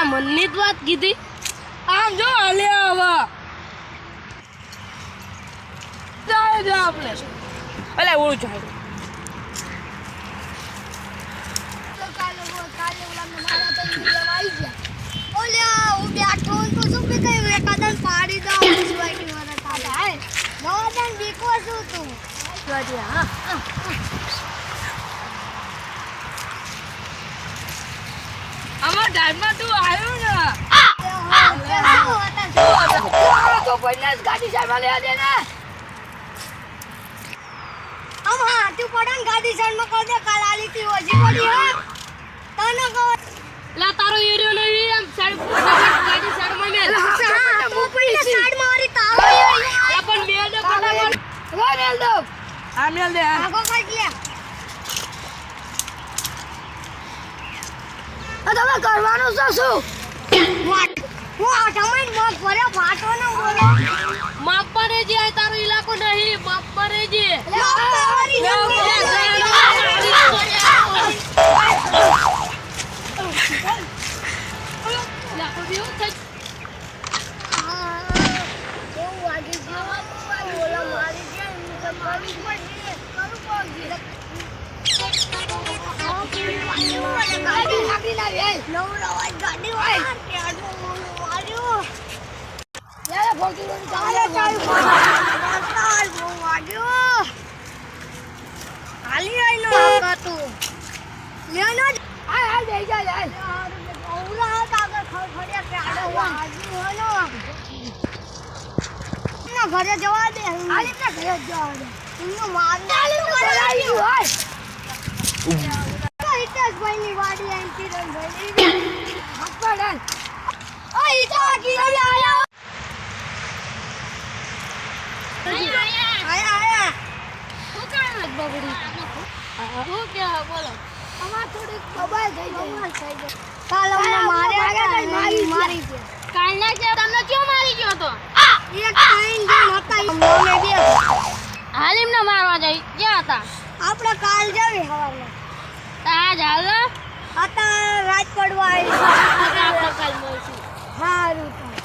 મનની જ વાત કીધી આમ જો હાલે આવા જાય જા આપણે અલે ઓળું જાય કાલે ઓલા મારા તો આવી ગયા ઓલ્યા હું બેઠો તો શું કે કઈ એકાદન પાડી દો સુવાઈ વાળા કાલે હાય નવાદન બીકો છું તું હા અમાર ડાઈમાં તું આવ્યો ને તો કોઈને ગાડી સાઈડમાં લેવા દે ને આમ હા તું પડન ગાડી સાઈડમાં કર દે કાલ આલીથી ઓજી પડી હા તને કહો લા તારો એરિયો નહીં એમ સાઈડ ગાડી સાઈડમાં મેલ તો પहिले સાઈડ મારી તાવ લા પણ મેલ દે ફટાફટ લા મેલ દો હા મેલ દે આગો કાઢ લે તમે કરવાનું છે શું હું આઠમણ માં ભરે ફાટો ન બોલો માપ પર જે તારો ઇલાકો નહીં માપ પર જે ઘરે જવા દે ઘરે જવા દે હિતેશભાઈ ની વાડી એમ કિરણભાઈ હપડન ઓ ઈટા કિરણ આયા શું કામ બગડી શું કે બોલો અમાર થોડી ખબર થઈ ગઈ કાલ અમને મારી છે કાલના છે તમને ક્યાં મારી ગયો તો એક ટાઈમ જે હતા મોમે બે હાલીમ ને મારવા જઈ ક્યાં હતા આપણે કાલ જાવી હવારમાં આજ હાલ હતા રાત પડવા આવી આપણે કાલ મળશું સારું